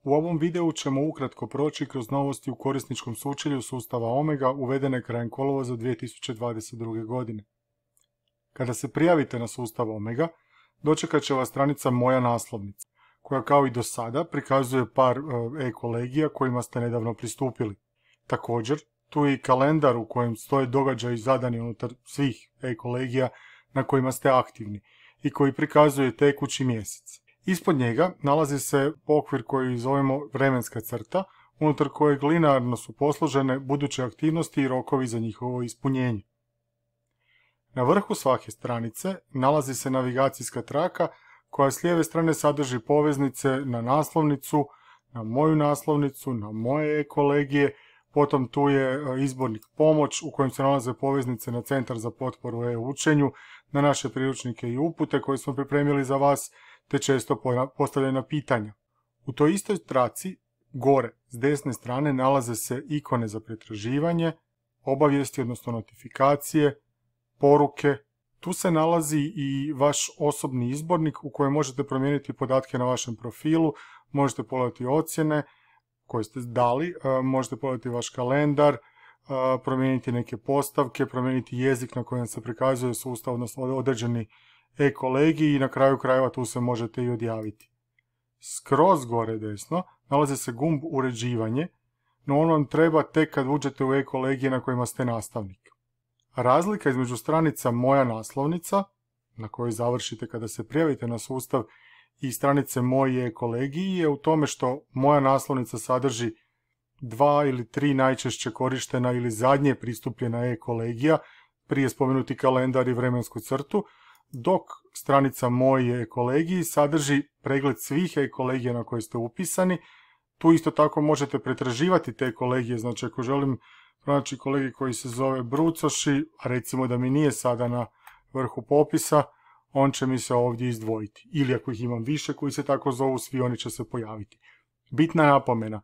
U ovom videu ćemo ukratko proći kroz novosti u korisničkom sučelju sustava Omega uvedene krajem kolovoza 2022. godine. Kada se prijavite na sustav Omega, dočekat će vas stranica Moja naslovnica, koja kao i do sada prikazuje par e-kolegija kojima ste nedavno pristupili. Također, tu je i kalendar u kojem stoje događaji zadani unutar svih e-kolegija na kojima ste aktivni i koji prikazuje tekući mjesec. Ispod njega nalazi se okvir koji zovemo vremenska crta, unutar kojeg linearno su posložene buduće aktivnosti i rokovi za njihovo ispunjenje. Na vrhu svake stranice nalazi se navigacijska traka koja s lijeve strane sadrži poveznice na naslovnicu, na moju naslovnicu, na moje e-kolegije, potom tu je izbornik pomoć u kojem se nalaze poveznice na Centar za potporu e-učenju, na naše priručnike i upute koje smo pripremili za vas, te često postavljena pitanja. U toj istoj traci, gore, s desne strane, nalaze se ikone za pretraživanje, obavijesti, odnosno notifikacije, poruke. Tu se nalazi i vaš osobni izbornik u kojem možete promijeniti podatke na vašem profilu, možete pogledati ocjene koje ste dali, možete pogledati vaš kalendar, promijeniti neke postavke, promijeniti jezik na kojem se prikazuje sustav, odnosno određeni e-kolegiji i na kraju krajeva tu se možete i odjaviti. Skroz gore desno nalazi se gumb uređivanje, no on vam treba tek kad uđete u e-kolegije na kojima ste nastavnik. Razlika između stranica Moja naslovnica, na kojoj završite kada se prijavite na sustav, i stranice Moje e-kolegiji je u tome što Moja naslovnica sadrži 2 ili 3 najčešće korištena ili zadnje pristupljena e-kolegija, prije spomenuti kalendar i vremensku crtu, dok stranica Moje e-kolegiji sadrži pregled svih e-kolegija na koje ste upisani. Tu isto tako možete pretraživati te kolegije, znači ako želim pronaći kolegij koji se zove Brucoši, a recimo da mi nije sada na vrhu popisa, on će mi se ovdje izdvojiti. Ili ako ih imam više koji se tako zovu, svi oni će se pojaviti. Bitna napomena,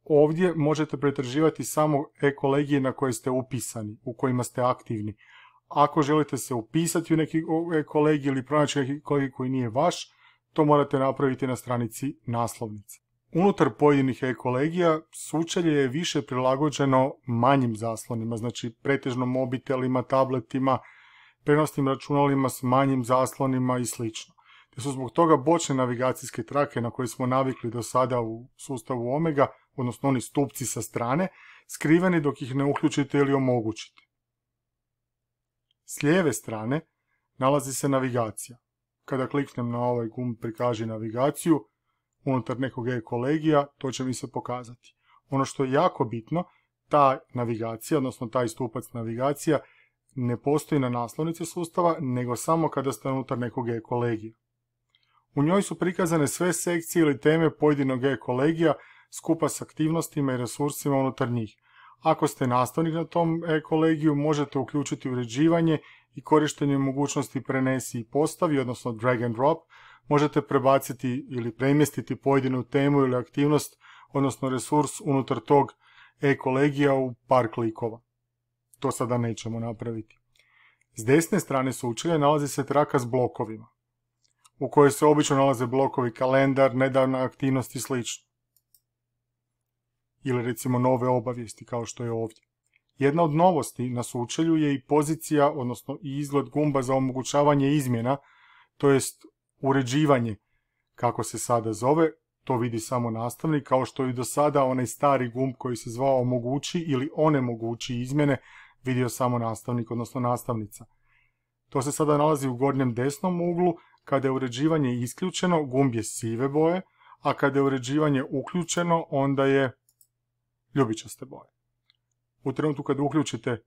ovdje možete pretraživati samo e-kolegije na koje ste upisani, u kojima ste aktivni. Ako želite se upisati u neki e-kolegij ili pronaći neki kolegij koji nije vaš, to morate napraviti na stranici naslovnice. Unutar pojedinih e-kolegija sučelje je više prilagođeno manjim zaslonima, znači pretežno mobitelima, tabletima, prenosnim računalima s manjim zaslonima i sl. Te su zbog toga bočne navigacijske trake na koje smo navikli do sada u sustavu Omega, odnosno oni stupci sa strane, skriveni dok ih ne uključite ili omogućite. S lijeve strane nalazi se navigacija. Kada kliknem na ovaj gumb prikaži navigaciju, unutar nekog e-kolegija, to će mi se pokazati. Ono što je jako bitno, ta navigacija, odnosno taj stupac navigacija, ne postoji na naslovnici sustava, nego samo kada ste unutar nekog e-kolegija. U njoj su prikazane sve sekcije ili teme pojedinog e-kolegija skupa s aktivnostima i resursima unutar njih. Ako ste nastavnik na tom e-kolegiju, možete uključiti uređivanje i korištenje mogućnosti prenesi i postavi, odnosno drag and drop. Možete prebaciti ili premjestiti pojedinu temu ili aktivnost, odnosno resurs unutar tog e-kolegija u par klikova. To sada nećemo napraviti. S desne strane sučelja nalazi se traka s blokovima, u kojoj se obično nalaze blokovi kalendar, nedavna aktivnost i sl. Ili recimo nove obavijesti kao što je ovdje. Jedna od novosti na sučelju je i pozicija, odnosno i izgled gumba za omogućavanje izmjena, to jest uređivanje, kako se sada zove, to vidi samo nastavnik, kao što i do sada onaj stari gumb koji se zvao omogući ili onemogući izmjene, vidio samo nastavnik, odnosno nastavnica. To se sada nalazi u gornjem desnom uglu. Kada je uređivanje isključeno, gumb je sive boje, a kada je uređivanje uključeno, onda je ljubičaste boje. U trenutku kad uključite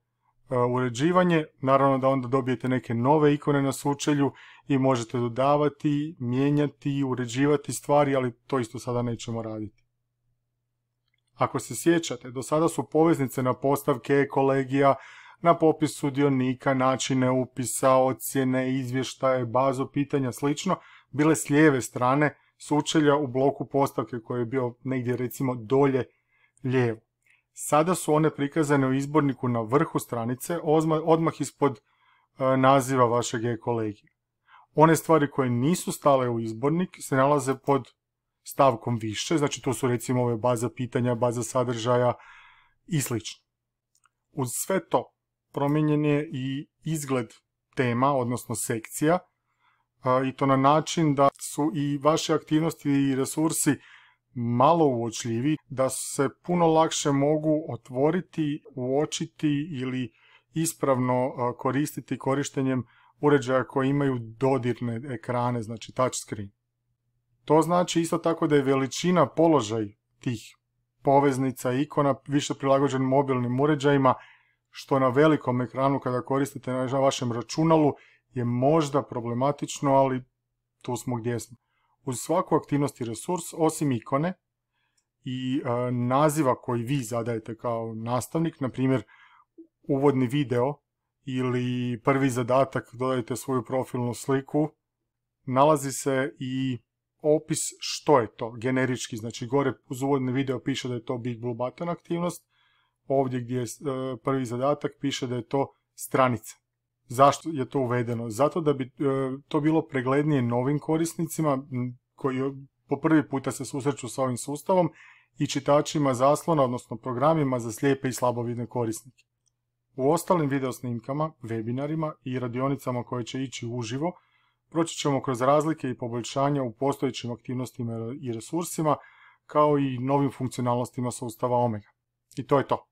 uređivanje, naravno da onda dobijete neke nove ikone na sučelju i možete dodavati, mijenjati, uređivati stvari, ali to isto sada nećemo raditi. Ako se sjećate, do sada su poveznice na postavke e-kolegija, na popis sudionika, načine upisa, ocjene, izvještaje, bazu pitanja, slično, bile s lijeve strane sučelja u bloku postavke koji je bio negdje recimo dolje lijevo. Sada su one prikazane u izborniku na vrhu stranice, odmah ispod naziva vašeg e-kolegija. One stvari koje nisu stale u izbornik se nalaze pod stavkom više, znači to su recimo ove baza pitanja, baza sadržaja i sl. Uz sve to promijenjen je i izgled tema, odnosno sekcija, i to na način da su i vaše aktivnosti i resursi malo uočljivi, da se puno lakše mogu otvoriti, uočiti ili ispravno koristiti korištenjem uređaja koji imaju dodirne ekrane, znači touchscreen. To znači isto tako da je veličina, položaj tih poveznica i ikona više prilagođen mobilnim uređajima, što na velikom ekranu kada koristite na vašem računalu je možda problematično, ali tu smo gdje smo. Uz svaku aktivnost i resurs, osim ikone i naziva koji vi zadajete kao nastavnik, na primjer uvodni video ili prvi zadatak, dodajte svoju profilnu sliku, nalazi se i opis što je to, generički, znači gore uz uvodni video piše da je to Big Blue Button aktivnost, ovdje gdje je prvi zadatak piše da je to stranica. Zašto je to uvedeno? Zato da bi to bilo preglednije novim korisnicima koji po prvi puta se susreću s ovim sustavom i čitačima zaslona, odnosno programima za slijepe i slabovidne korisnike. U ostalim videosnimkama, webinarima i radionicama koje će ići uživo, proći ćemo kroz razlike i poboljšanja u postojećim aktivnostima i resursima, kao i novim funkcionalnostima sustava Omega. I to je to.